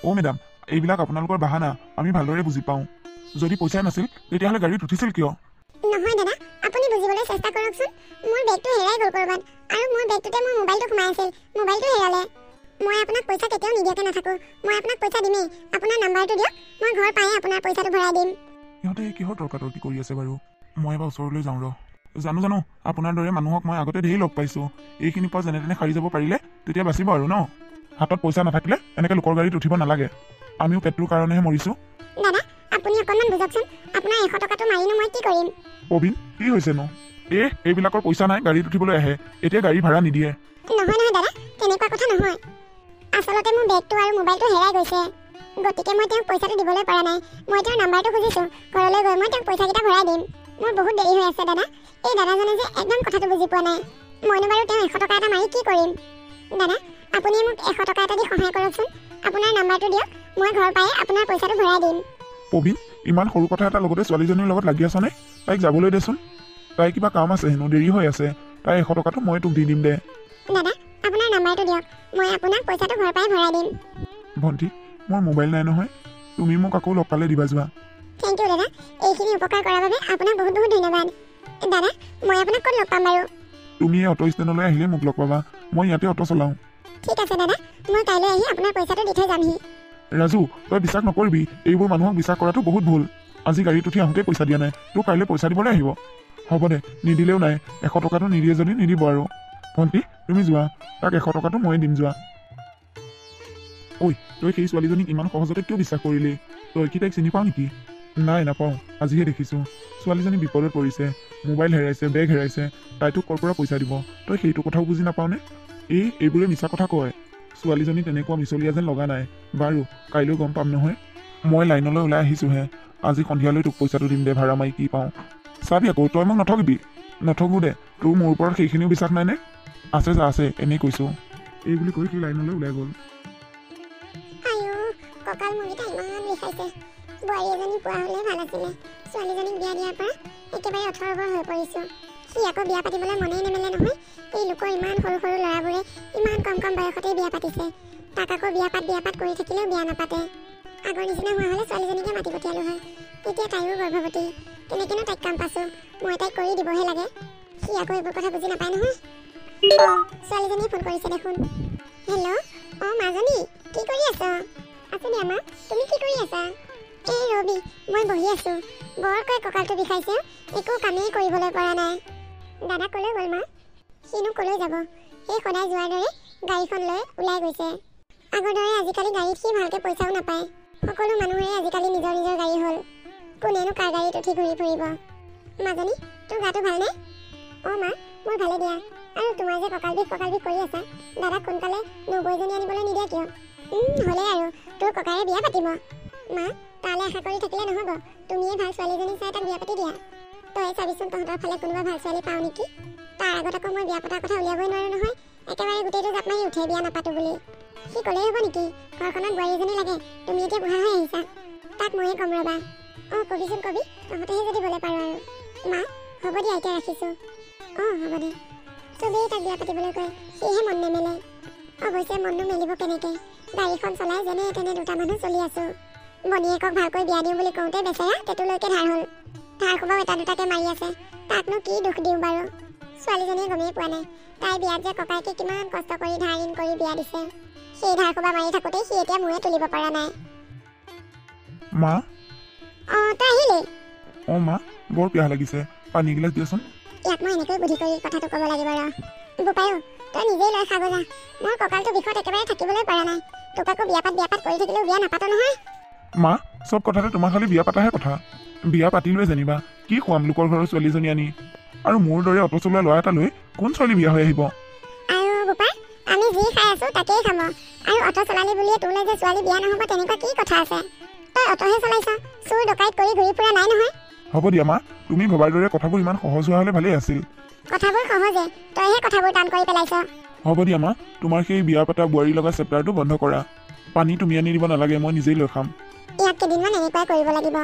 অ' madam, এইবিলাক আপোনালোকৰ বাহানা আমি ভালদৰে বুজি পাওঁ। যদি পইচা নাছিল তেতিয়াহ'লে গাড়ীত উঠিছিল কিয়? নহয় দাদা, আপুনি বুজিবলৈ চেষ্টা কৰকচোন। মোৰ বেগটো হেৰাই গ'ল ক'ৰবাত, আৰু মোৰ বেগটোতে মোৰ মোবাইলটো সোমাই আছিল। মোবাইলটো হেৰালে। মই আপোনাক পইচা কেতিয়াও নিদিয়াকৈ নাথাকোঁ। মই আপোনাক পইচা দিমেই। আপোনাৰ নাম্বাৰটো দিয়ক, মই ঘৰ পায়ে আপোনাৰ পইচাটো ভৰাই দিম। সিহঁতে কিহৰ তৰ্কাতৰ্কি কৰি আছে বাৰু? মই এবাৰ ওচৰলৈ যাওঁ ৰ। জানো আপোনাৰ দৰে মানুহক মই আগতে ধেৰ লগ পাইছোঁ। এইখিনিৰ পৰা যেনে তেনে সাৰি যাব পাৰিলে তেতিয়া বাচিব আৰু ন। হাতত পইচা নাথাকিলে এনেকৈ লোকৰ গাড়ীত উঠিব নালাগে। আমিও পেটটোৰ কাৰণেহে মৰিছোঁ। দাদা, আপুনি অকণমান বুজকচোন। আপোনাৰ 100 টকাটো মাৰিনো মই কি কৰিম? প্ৰবীণ, কি হৈছেনো? এইবিলাকৰ পইচা নাই, গাড়ীত উঠিবলৈ আহে, এতিয়া গাড়ী ভাড়া নিদিয়ে। নহয় দাদা, তেনেকুৱা কথা নহয়। আচলতে মোৰ বেগটো আৰু মোবাইলটো হেৰাই গৈছে। গতিকে মই তেওঁক পইচাটো দিবলৈ পৰা নাই। মই তেওঁৰ নাম্বাৰটো খুজিছোঁ। ঘৰলৈ গৈ মই তেওঁক পইচাকেইটা ভৰাই দিম। মোৰ বহুত দেৰি হৈ আছে দাদা। এই দাদাজনে যে একদম কথাটো বুজি পোৱা নাই। মইনো বাৰু তেওঁ 100 টকা এটা মাৰি কি কৰিম? দাদা, আপুনি মোক 100 টকা এটা দি সহায় কৰকচোন। আপোনাৰ নাম্বাৰটো দিয়ক, মই ঘৰ পায়ে আপোনাৰ পইচাটো ভৰাই দিম। প্ৰবীণ, ইমান সৰু কথা এটা লগতে ছোৱালীজনীৰ লগত লাগি আছনে? তাইক যাবলৈ দেচোন। তাই কিবা কাম আছে হেনো, দেৰি হৈ আছে। তাই 100 টকাটো মই তোক দি দিম দে। দাদা, আপোনাৰ নাম্বাৰটো দিয়ক, মই আপোনাক পইচাটো ঘৰ পাই ভৰাই দিম। ভণ্টি, মোৰ মোবাইল নাই নহয়। তুমি মোক আকৌ লগ পালে দিবা যোৱা। থেংক ইউ দাদা। এইখিনি উপকাৰ কৰাৰ বাবে আপোনাক বহুত বহুত ধন্যবাদ। দাদা, মই আপোনাক ক'ত লগ পাম বাৰু? তুমি এই অটো ষ্টেণ্ডলৈ আহিলে মোক লগ পাবা। মই ইয়াতে অটো চলাওঁ। ঠিক আছে দাদা, মই কাইলৈ আহি আপোনাৰ পইচাটো দি থৈ যামহি। ৰাজু, তই বিশ্বাস নকৰিবি। এইবোৰ মানুহক বিশ্বাস কৰাটো বহুত ভুল। আজি গাড়ীত উঠি আহোঁতে পইচা দিয়া নাই, তোক কাইলৈ পইচা দিবলৈ আহিব। হ'ব দে, নিদিলেও নাই। 100 টকাটো নিদিয়ে যদি নিদিব আৰু। ভণ্টি, তুমি যোৱা, তাক 100 টকাটো ময়ে দিম যোৱা। ঐ, তই সেই ছোৱালীজনীক ইমান সহজতে কিয় বিশ্বাস কৰিলি? তই কি তাইক চিনি পাওঁ নেকি? নাই, নাপাওঁ। আজিহে দেখিছোঁ। ছোৱালীজনী বিপদত পৰিছে, মোবাইল হেৰাইছে, বেগ হেৰাইছে। তাই তোক ক'ৰ পৰা পইচা দিব? তই সেইটো কথাও বুজি নাপাওঁনে? এইবোৰে মিছা কথা কয়। ছোৱালীজনী তেনেকুৱা মিছলীয়া যেন লগা নাই। বাৰু, কাইলৈ গম পাম নহয়। মই লাইনলৈ ওলাই আহিছোঁহে। আজি সন্ধিয়ালৈ তোক পইচাটো দিম দে, ভাড়া মাৰি কি পাওঁ। চাবি আকৌ, তই মোক নঠগিবি। নঠগো দে। তোৰ মোৰ ওপৰত সেইখিনিও বিশ্বাস নাইনে? আছে যা আছে, এনেই কৈছোঁ। এই বুলি কৈ সি লাইনলৈ ওলাই গ'ল। কঁকাল মুৰকেইটা ইমান বিষাইছে। বোৱাৰী এজনী পোৱা হ'লে ভাল আছিলে। ছোৱালীজনীক বিয়া দিয়াৰ পৰা একেবাৰে 18 বছৰ হৈ পৰিছোঁ। সি আকৌ বিয়া পাতিবলৈ মনেই নেমেলে নহয়। এই লোকৰ ইমান সৰু সৰু ল'ৰাবোৰে ইমান কম বয়সতেই বিয়া পাতিছে। তাক আকৌ বিয়া পাত কৰি থাকিলেও বিয়া নাপাতে। আগৰ নিচিনা হোৱা হ'লে ছোৱালীজনীকে মাতি পঠিয়ালোঁ হয়। এতিয়া তাইও গৰ্ভৱতী। কেনেকেনো তাইক কাম পাইছোঁ? মই তাইক কৰি দিবহে লাগে। সি আকৌ এইবোৰ কথা বুজি নাপায় নহয়। ছোৱালীজনীয়ে ফোন কৰিছে দেখোন। হেল্ল', মাজনী, কি কৰি আছ? আছোঁ দিয়া মা, তুমি কি কৰি আছা? এই ৰবি, মই বহি আছোঁ। বৰকৈ কঁকালটো বিষাইছে, একো কামেই কৰিবলৈ পৰা নাই। দাদা ক'লৈ গ'ল মা? সিনো ক'লৈ যাব? সেই সদায় যোৱাৰ দৰে গাড়ীখন লৈ ওলাই গৈছে। আগৰ দৰে আজিকালি গাড়ীত সি ভালকৈ পইচাও নাপায়। সকলো মানুহৰে আজিকালি নিজৰ নিজৰ গাড়ী হ'ল। কোনেনো কাৰ গাড়ীত উঠি ঘূৰি ফুৰিব? মাজনী, তোৰ গাটো ভালনে? মা, মোৰ ভালে দিয়া। আৰু তোমাৰ যে কঁকাল বিষ কৰি আছা, দাদাক সোনকালে নবৌজনী আনিবলৈ নিদিয়া কিয়? হ'লে আৰু তোৰ ককায়ে বিয়া পাতিব। মা, তালৈ আশা কৰি থাকিলে নহ'ব। তুমিয়ে ভাল ছোৱালীজনী চাই তাক বিয়া পাতি দিয়া। তই চাবিচোন তহঁতৰ ফালে কোনোবা ভাল ছোৱালী পাওঁ নেকি? তাৰ আগত আকৌ মই বিয়া পতাৰ কথা উলিয়াবই নোৱাৰোঁ নহয়। একেবাৰে গোটেইটো জাপ মাৰি উঠে বিয়া নাপাতো বুলি। সি ক'লেই হ'ব নেকি? ঘৰখনত বোৱাৰী এজনী লাগে। তুমি এতিয়া বুঢ়া হৈ আহিছা। তাক ময়ে ক'ম ৰ'বা। কবিচোন কবি, তহঁতেহে যদি বলে পাৰোঁ আৰু। মা, হ'ব দিয়া, এতিয়া ৰাখিছোঁ। হ'ব দে। চবেই তাক বিয়া পাতিবলৈ কয়, সিহে মন নেমেলে। অৱশ্যে মননো মেলিব কেনেকৈ? গাড়ীখন চলাই যেনে তেনে দুটা মানুহ চলি আছোঁ। বনীয়েকক ভালকৈ বিয়া দিওঁ বুলি কওঁতে বেচেৰা টেটুলৈকে ধাৰ হ'ল। ধাৰ সোপাও এটা দুটাকৈ মাৰি আছে। তাকনো কি দুখ দিওঁ বাৰু? ছোৱালীজনীয়ে গমেই পোৱা নাই তাই বিয়াত যে ককাইকে কিমান কষ্ট কৰি ধাৰ ঋণ কৰি বিয়া দিছে। সেই ধাৰ সোপা মাৰি থাকোঁতেই সি এতিয়া মূৰে তুলিব পৰা নাই। মা, তই আহিলি? মা, বৰ পিয়াহ লাগিছে। পানী এগিলাচ দিয়াচোন। ইয়াক মই এনেকৈ বুদ্ধি কৰি কথাটো ক'ব লাগিব ৰ। বোপায়ো, তই নিজেই লৈ খাব যা। মোৰ কঁকালটো বিষত একেবাৰে থাকিবলৈ পৰা নাই। তোক আকৌ বিয়া পাত কৰি থাকিলেও বিয়া নাপাতো নহয়। মা, চব কথাতে তোমাৰ খালি বিয়া পাতাহে কথা। বিয়া পাতিলোৱে যেনিবা, কি খুৱাম লোকৰ ঘৰৰ ছোৱালীজনী আনি? আৰু মোৰ দৰে অটো চলোৱা ল'ৰা এটা লৈ কোন ছোৱালী বিয়া হৈ আহিব? আৰু বোপা, আমি যি খাই আছোঁ তাকেই খাম। আৰু অটো চলালি বুলিয়ে তোলৈ যে ছোৱালী বিয়া নহ'ব তেনেকুৱা কি কথা আছে? তই অটোহে চলাইছ, চুৰ ডকাইত কৰি ঘূৰি ফুৰা নাই নহয়। হ'ব দিয়া মা, তুমি ভবাৰ দৰে কথাবোৰ ইমান সহজ হোৱা হ'লে ভালেই আছিল। কথাবোৰ সহজে, তইহে কথাবোৰ টান কৰি পেলাইছ। হ'ব দিয়া মা, তোমাৰ সেই বিয়া পতা বোৱাৰী লগা চেপ্টাৰটো বন্ধ কৰা। পানী তুমি আনি দিব নালাগে, মই নিজেই লৈ খাম। ইয়াক কেইদিনমান এনেকুৱাই কৰিব লাগিব।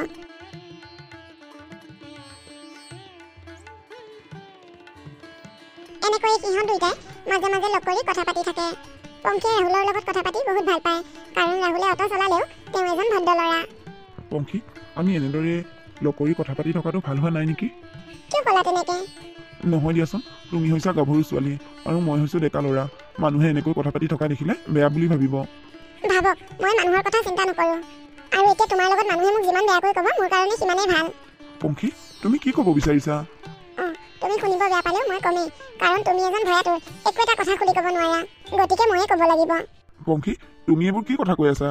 এনেকৈ সিহঁত দুইটাই মাজে মাজে লগ কৰি কথা পাতি থাকে। পংখীয়ে ৰাহুলৰ লগত কথা পাতি বহুত ভাল পায়, কাৰণ ৰাহুলে অটো চলালেও তেওঁ এজন ভদ্ৰ ল'ৰা। পংখী, আমি এনেদৰে লগ কৰি কথা পাতি থকাটো ভাল হোৱা নাই নেকি? কিয় ক'লা তেনেকে? নহয় দিয়াচোন, তুমি হৈছা গাভৰু ছোৱালী আৰু মই হৈছোঁ ডেকা ল'ৰা। মানুহে এনেকৈ কথা পাতি থকা দেখিলে বেয়া বুলি ভাবিব। ভাবক, মই মানুহৰ কথা চিন্তা নকৰোঁ, আৰু এতিয়া তোমাৰ লগত মানুহে মোক যিমান বেয়াকৈ ক'ব মোৰ কাৰণে সিমানেই ভাল। পংখী, তুমি কি ক'ব বিচাৰিছা? তুমি শুনিব বেয়া পালেও মই কমেই, কাৰণ তুমি এজন ভয়াতুৰ, একো এটা কথা খুলি ক'ব নোৱাৰা, গতিকে ময়ে ক'ব লাগিব। পংখী, তুমি এইবোৰ কি কথা কৈ আছা?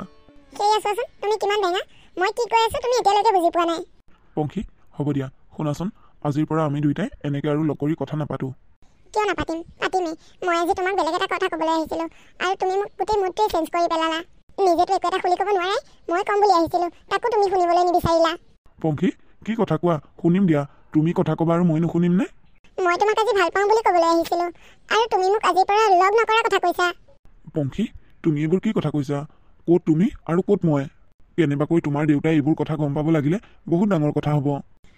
সেয়া চোৱাচোন, তুমি কিমান বেঙা। মই কি কৈ আছোঁ তুমি এতিয়ালৈকে বুজি পোৱা নাই। পংখী, হ'ব দিয়া, শুনাচোন, আজিৰ পৰা আমি দুয়োটাই এনেকৈ আৰু লগ কৰি কথা নাপাতোঁ। কিয় নাপাতিম? পাতিমেই। মই আজি তোমাক বেলেগ এটা কথা ক'বলৈ আহিছিলোঁ, আৰু তুমি মোক গোটেই মুডটোৱে চেঞ্জ কৰি পেলালা। নিজেতো একো এটা খুলি ক'ব নোৱাৰাই, মই ক'ম বুলি আহিছিলোঁ, তাকো তুমি শুনিবলৈ নিবিচাৰিলা। পংখী, কি কথা কোৱা, শুনিম দিয়া। তুমি কথা ক'বা আৰু মই নুশুনিম নে? মই তোমাক আজি ভাল পাওঁ বুলি ক'বলৈ আহিছিলোঁ, আৰু তুমি মোক আজিৰ পৰা লগ নকৰাৰ কথা কৈছা। পংখী, তুমি এইবোৰ কি কথা কৈছা? ক'ত তুমি আৰু ক'ত মই? কেনেবাকৈ তোমাৰ দেউতাই এইবোৰ কথা গম পাব লাগিলে বহুত ডাঙৰ কথা হ'ব।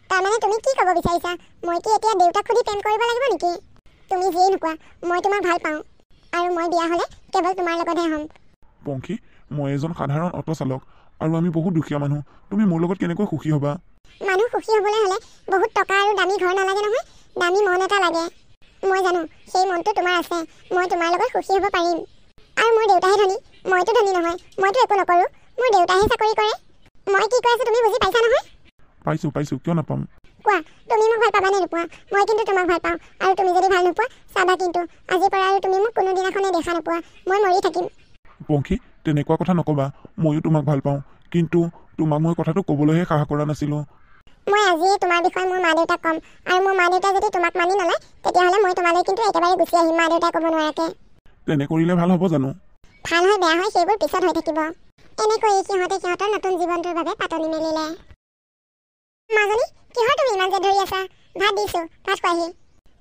তাৰমানে তুমি কি ক'ব বিচাৰিছা? মই কি এতিয়া দেউতাক সুধি প্ৰেম কৰিব লাগিব নেকি? তুমি যিয়েই নোকোৱা, মই তোমাক ভাল পাওঁ, আৰু মই বিয়া হ'লে কেৱল তোমাৰ লগতহে হ'ম। পংখী, মই এজন সাধাৰণ অটো চালক, আৰু আমি বহুত দুখীয়া মানুহ। তুমি মোৰ লগত কেনেকৈ সুখী হ'বা? মানুহ সুখী হ'বলৈ হ'লে বহুত টকা আৰু দামী ঘৰ নালাগে নহয়, দামী মন এটা লাগে। মই জানো সেই মনটো তোমাৰ আছে, মই তোমাৰ লগত সুখী হ'ব পাৰিম। আৰু মোৰ দেউতাহে ধনী, মইতো ধনী নহয়, মইতো একো নকৰোঁ, মোৰ দেউতাহে চাকৰি কৰে। মই কি কৈ আছোঁ তুমি বুজি পাইছা নহয়? পাইছোঁ, কিয় নাপাম? কোৱা, তুমি মোক ভাল পাবা নে নোপোৱা? মই কিন্তু তোমাক ভাল পাওঁ, আৰু তুমি যদি ভাল নোপোৱা চাবা কিন্তু আজিৰ পৰা আৰু তুমি মোক কোনো দিনাখনে দেখা নোপোৱা, মই মৰি থাকিম। পংখী, তেনেকুৱা কথা নক'বা। ময়ো তোমাক ভাল পাওঁ, কিন্তু তোমাক মই কথাটো ক'বলৈহে সাহস কৰা নাছিলোঁ। মই আজিয়ে তোমাৰ বিষয়ে মোৰ মা দেউতাক ক'ম, আৰু মোৰ মা দেউতাই যদি তোমাক মানি নলয় তেতিয়াহ'লে মই তোমালৈ কিন্তু একেবাৰে গুচি আহিম, মা দেউতাই ক'ব নোৱাৰাকে। তেনে কৰিলে ভাল হ'ব জানো? ভাল হয় বেয়া হয় সেইবোৰ পিছত হৈ থাকিব। এনেকৈয়ে সিহঁতে সিহঁতৰ নতুন জীৱনটোৰ বাবে পাতনি মেলিলে। মাজনী, কিহৰ তুমি ইমান জেদ ধৰি আছা? ভাত দিছোঁ, ভাত খোৱাহি।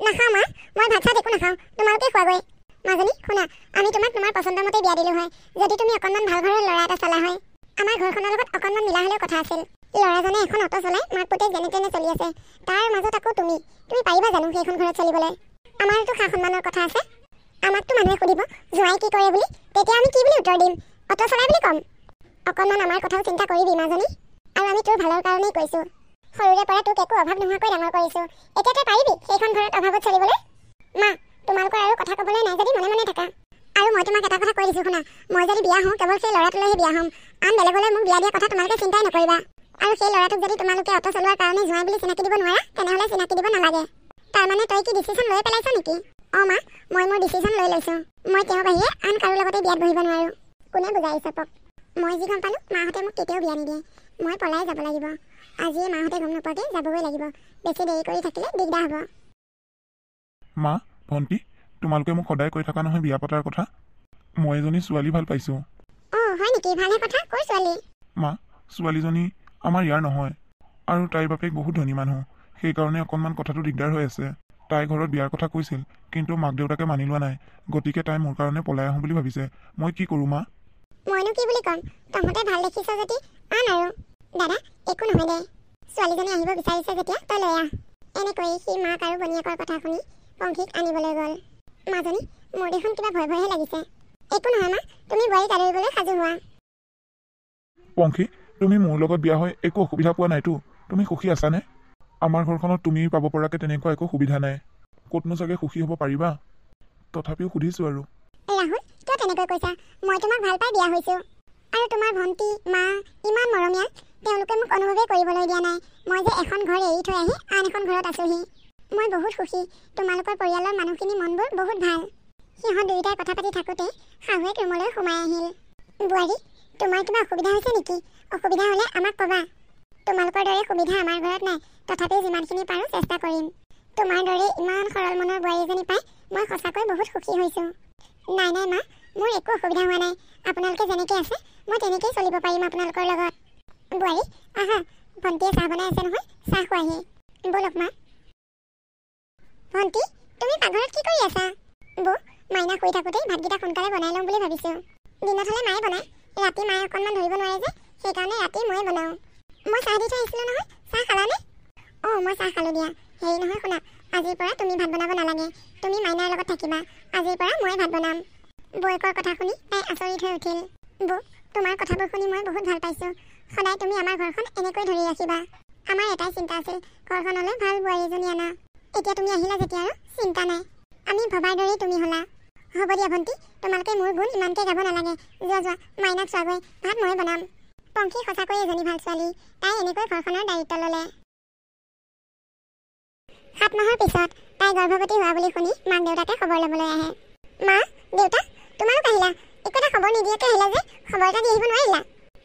নাখাওঁ মা, মই ভাত চাত একো নাখাওঁ, তোমালোকে খোৱাগৈ। মাজনী শুনা, আমি তোমাক তোমাৰ পচন্দৰ মতে বিয়া দিলোঁ হয়, যদি তুমি অকণমান ভাল ঘৰৰ ল'ৰা এটা চালা হয়। আমাৰ ঘৰখনৰ লগত অকণমান মিলা হ'লেও কথা আছিল। ল'ৰাজনে এখন অটো চলাই মাক পুতেক যেনে তেনে চলি আছে, তাৰ মাজত আকৌ তুমি পাৰিবা জানো সেইখন ঘৰত চলিবলৈ? আমাৰতো সা সন্মানৰ কথা আছে। আমাকতো মানুহে সুধিব জোঁৱাই কি কৰে বুলি, তেতিয়া আমি কি বুলি উত্তৰ দিম? অটো চলাই বুলি ক'ম। অকণমান আমাৰ কথাও চিন্তা কৰিবি মাজনী, আৰু আমি তোৰ ভালৰ কাৰণেই কৈছোঁ। সৰুৰে পৰা তোক একো অভাৱ নোহোৱাকৈ ডাঙৰ কৰিছোঁ, এতিয়া তই পাৰিবি সেইখন ঘৰত অভাৱত চলিবলৈ? মা, তোমালোকৰ আৰু কথা ক'বলৈ নাই যদি মনে মনে থাকা। আৰু মই তোমাক এটা কথা কৈ দিছোঁ শুনা, মই যদি বিয়া হওঁ কেৱল সেই ল'ৰাটোলৈহে বিয়া হ'ম, আন বেলেগলৈ মোক বিয়া দিয়া কথা তোমালোকে চিন্তাই নকৰিবা। আৰু সেই ল'ৰাটোক যদি তোমালোকে অটো চলোৱাৰ কাৰণে জোঁৱাই বুলি চিনাকি দিব নোৱাৰা, তেনেহ'লে চিনাকি দিব নালাগে। তাৰমানে তই কি ডিচিশ্যন লৈ পেলাইছ নেকি? মা, মই মোৰ ডিচিশ্যন লৈ লৈছোঁ। মই তেওঁৰ বাহিৰে আন কাৰো লগতে বিয়াত বহিব নোৱাৰোঁ। কোনে বুজাইছে পক? মই যি গম পালোঁ মাহঁতে মোক কেতিয়াও বিয়া নিদিয়ে, মই পলাই যাব লাগিব। আজিয়ে মাহঁতে গম নোপোৱাকৈ যাবগৈ লাগিব, বেছি দেৰি কৰি থাকিলে দিগদাৰ হ'ব। মা, ভণ্টি, তোমালোকে মোক সদায় কৈ থকা নহয় বিয়া পতাৰ কথা। মই এজনী ছোৱালী ভাল পাইছোঁ। হয় নেকি? ভালহে কথা। ক'ৰ ছোৱালী? মা, ছোৱালীজনী আমাৰ ইয়াৰ নহয়, আৰু তাইৰ বাপেক বহুত ধনী মানুহ, সেইকাৰণে অকণমান কথাটো দিগদাৰ হৈ আছে। তাই ঘৰত বিয়াৰ কথা কৈছিল, কিন্তু মাক দেউতাকে মানি লোৱা নাই, গতিকে তাই মোৰ কাৰণে পলাই আহোঁ বুলি ভাবিছে। মই কি কৰোঁ মা? মইনো কি বুলি ক'ম, তহঁতে ভাল দেখিছ যদি আন আৰু। দাদা, একো নহয় দে, ছোৱালীজনী আহিব বিচাৰিছে যেতিয়া তই লৈ আহ। এনেকৈয়ে সি মাক আৰু ভনীয়েকৰ কথা শুনি পংখীক আনিবলৈ গ'ল। মাজনী, মোৰ দেখোন কিবা ভয় ভয়হে লাগিছে। একো নহয় মা, তুমি বোৱাৰীক আদৰিবলৈ সাজু হোৱা। পংখী, তুমি মোৰ লগত বিয়া হৈ একো অসুবিধা পোৱা নাইতো? তুমি সুখী আছানে? আমাৰ ঘৰখনত তুমি পাব পৰাকৈ তেনেকুৱা একো সুবিধা নাই, ক'তনো চাগে সুখী হ'ব পাৰিবা? তথাপিও সুধিছোঁ আৰু। ৰাহুল, কিয় তেনেকৈ কৈছা? মই তোমাক ভাল পাই বিয়া হৈছোঁ, আৰু তোমাৰ ভণ্টি মা ইমান মৰমীয়াল, তেওঁলোকে মোক অনুভৱেই কৰিবলৈ দিয়া নাই মই যে এখন ঘৰ এৰি থৈ আহি আন এখন ঘৰত আছোঁহি। মই বহুত সুখী, তোমালোকৰ পৰিয়ালৰ মানুহখিনি মনবোৰ বহুত ভাল। সিহঁত দুয়োটাই কথা পাতি থাকোঁতে শাহুৱেক ৰুমলৈ সোমাই আহিল। বোৱাৰী, তোমাৰ কিবা অসুবিধা হৈছে নেকি? অসুবিধা হ'লে আমাক ক'বা। তোমালোকৰ দৰে সুবিধা আমাৰ ঘৰত নাই, তথাপিও যিমানখিনি পাৰোঁ চেষ্টা কৰিম। তোমাৰ দৰে ইমান সৰল মনৰ বোৱাৰী এজনী পাই মই সঁচাকৈ বহুত সুখী হৈছোঁ। নাই নাই মা, মোৰ একো অসুবিধা হোৱা নাই। আপোনালোকে যেনেকৈ আছে মই তেনেকৈয়ে চলিব পাৰিম আপোনালোকৰ লগত। বোৱাৰী, আহা, ভণ্টিয়ে চাহ বনাই আছে নহয়, চাহ খোৱাহি। ব'লক মা। ভণ্টি, তুমি পাকঘৰত কি কৰি আছা? বৌ, মাইনা শুই থাকোঁতেই ভাতকেইটা সোনকালে বনাই ল'ম বুলি ভাবিছোঁ। দিনত হ'লে মায়ে বনায়, ৰাতি মায়ে অকণমান ধৰিব নোৱাৰে যে, সেইকাৰণে ৰাতি ময়ে বনাওঁ। মই চাহ দি থৈ আহিছিলোঁ নহয়, চাহ খালানে? মই চাহ খালোঁ দিয়া। হেৰি নহয় শুনা, আজিৰ পৰা তুমি ভাত বনাব নালাগে, তুমি মাইনাৰ লগত থাকিবা। আজিৰ পৰা মই ভাত বনাম। বৌয়েকৰ কথা শুনি তাই আচৰিত হৈ উঠিল। বৌ, তোমাৰ কথাবোৰ শুনি মই বহুত ভাল পাইছোঁ। সদায় তুমি আমাৰ ঘৰখন এনেকৈ ধৰি ৰাখিবা। আমাৰ এটাই চিন্তা আছিল, ঘৰখনলৈ ভাল বোৱাৰী এজনী আনা। এতিয়া তুমি আহিলা যেতিয়া আৰু চিন্তা নাই। আমি ভবাৰ দৰেই তুমি হ'লা। হ'ব দিয়া ভণ্টি, তোমালোকে মোৰ গুণ ইমানকৈ গাব নালাগে। যোৱা যোৱা, মাইনাক চোৱাগৈ, ভাত মই বনাম। পংখী সঁচাকৈ এজনী ভাল ছোৱালী। তাই এনেকৈ ঘৰখনৰ দায়িত্ব ল'লে। 7 মাহৰ পিছত তাই গৰ্ভৱতী হোৱা বুলি শুনি মাক দেউতাকে খবৰ ল'বলৈ আহে। মা, দেউতা, তোমালোক আহিলা। একো এটা খবৰ নিদিয়াকৈ আহিলা যে, খবৰ এটা দি আহিব নোৱাৰিলা?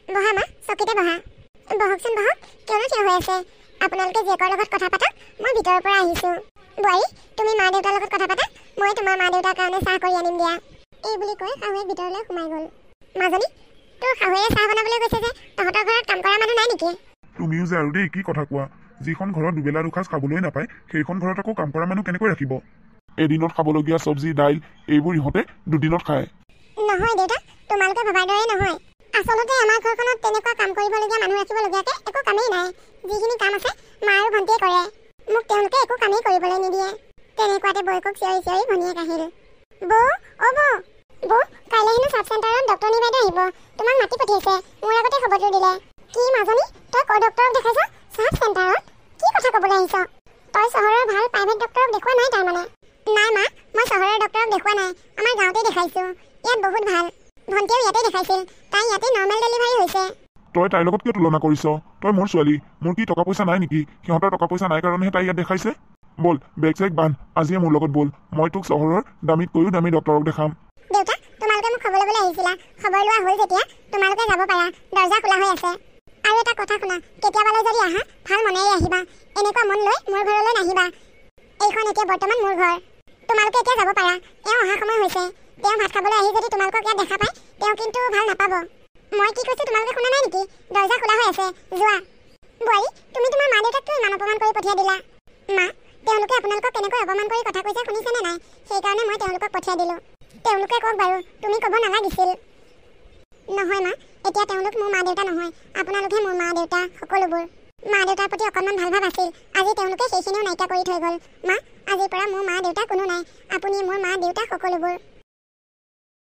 বহা মা, চকীতে বহা। বহকচোন বহক, কিয়নো থিয় হৈ আছে? আপোনালোকে জীয়েকৰ লগত কথা পাতক, মই ভিতৰৰ পৰা আহিছোঁ। বোৱাৰী, তুমি মা দেউতাৰ লগত কথা পাতা, মই তোমাৰ মা দেউতাৰ কাৰণে চাহ কৰি আনিম দিয়া। এই বুলি কৈ শাহুৱে ভিতৰলৈ সোমাই গ'ল। মাজনী, তোৰ শাহুৱে চাহ বনাবলৈ গৈছে যে, তহঁতৰ ঘৰত কাম কৰা মানুহ নাই নেকি? তুমিও যে আৰু দেই কি কথা কোৱা? যিখন ঘৰত দুবেলা দুসাঁজ খাবলৈ নাপায় সেইখন ঘৰত আকৌ কাম কৰা মানুহ কেনেকৈ ৰাখিব? এদিনত খাবলগীয়া চব্জি দাইল এইবোৰ ইহঁতে দুদিনত খায়। নহয় দেউতা, তোমালোকে ভবাৰ দৰে নহয়। আচলতে আমাৰ ঘৰখনত তেনেকুৱা কাম কৰিবলগীয়া মানুহ ৰাখিবলগীয়াকৈ একো কামেই নাই। যিখিনি কাম আছে মা আৰু ভণ্টিয়ে কৰে। মোক তেওঁলোকে একো কামেই কৰিবলৈ নিদিয়ে। তেনেকুৱাতে বৌয়েকক চিঞৰি চিঞৰি ভনীয়েক আহিল। বৌ, অ' বৌ, বৌ, কাইলৈ হেনো চাব চেণ্টাৰত ডক্টৰনী বাইদেউ আহিব। তোমাক মাতি পঠিয়াইছে, মোৰ আগতে খবৰটো দিলে। কি মাজনী, তই ক'ৰ ডক্টৰক দেখাইছ? চাব চেণ্টাৰত? কি কথা ক'বলৈ আহিছ? তই চহৰৰ ভাল প্ৰাইভেট ডক্টৰক দেখুওৱা নাই তাৰমানে? নাই মা, মই চহৰৰ ডক্টৰক দেখুওৱা নাই, আমাৰ গাঁৱতেই দেখাইছোঁ। ইয়াত বহুত ভাল। ভণ্টিয়েও ইয়াতে দেখাইছিল, তাই ইয়াতে নৰ্মেল ডেলিভাৰী হৈছে। তই তাইৰ লগত কিয় তুলনা কৰিছ? তই মোৰ ছোৱালী, মোৰ কি টকা পইচা নাই নেকি? সিহঁতৰ টকা পইচা নাই কাৰণেহে তাই ইয়াত দেখাইছে। ব'ল, বেগ চেগ বান্ধ, আজিয়ে মোৰ লগত ব'ল। মই তোক চহৰৰ দামীতকৈও দামী ডক্টৰক দেখাম। দেউতা, তোমালোকে মোক খবৰ ল'বলৈ আহিছিলা। খবৰ লোৱা হ'ল যেতিয়া তোমালোকে যাব পাৰা, দৰ্জা খোলা হৈ আছে। আৰু এটা কথা শুনা, কেতিয়াবালৈ যদি আহা ভাল মনেৰে আহিবা। এনেকুৱা মন লৈ মোৰ ঘৰলৈ নাহিবা। এইখন এতিয়া বৰ্তমান মোৰ ঘৰ। তোমালোকে এতিয়া যাব পাৰা, এওঁ অহা সময় হৈছে। তেওঁ ভাত খাবলৈ আহি যদি তোমালোকক ইয়াত দেখা পায়, তেওঁ কিন্তু ভাল নাপাব। মই কি কৈছোঁ তোমালোকে শুনা নাই নেকি? দৰ্জা খোলা হৈ আছে, যোৱা। বোৱাৰী, তুমি তোমাৰ মা দেউতাক কিয় ইমান অপমান কৰি পঠিয়াই দিলা? মা, তেওঁলোকে আপোনালোকক কেনেকৈ অপমান কৰি কথা কৈছে শুনিছেনে নাই? সেইকাৰণে মই তেওঁলোকক পঠিয়াই দিলোঁ। তেওঁলোকে কওক বাৰু, তুমি ক'ব নালাগিছিল। নহয় মা, এতিয়া তেওঁলোক মোৰ মা দেউতা নহয়, আপোনালোকহে মোৰ মা দেউতা সকলোবোৰ। মা দেউতাৰ প্ৰতি অকণমান ভাল ভাৱ আছিল, আজি তেওঁলোকে সেইখিনিও নাইকিয়া কৰি থৈ গ'ল। মা, আজিৰ পৰা মোৰ মা দেউতা কোনো নাই, আপুনি মোৰ মা দেউতা সকলোবোৰ।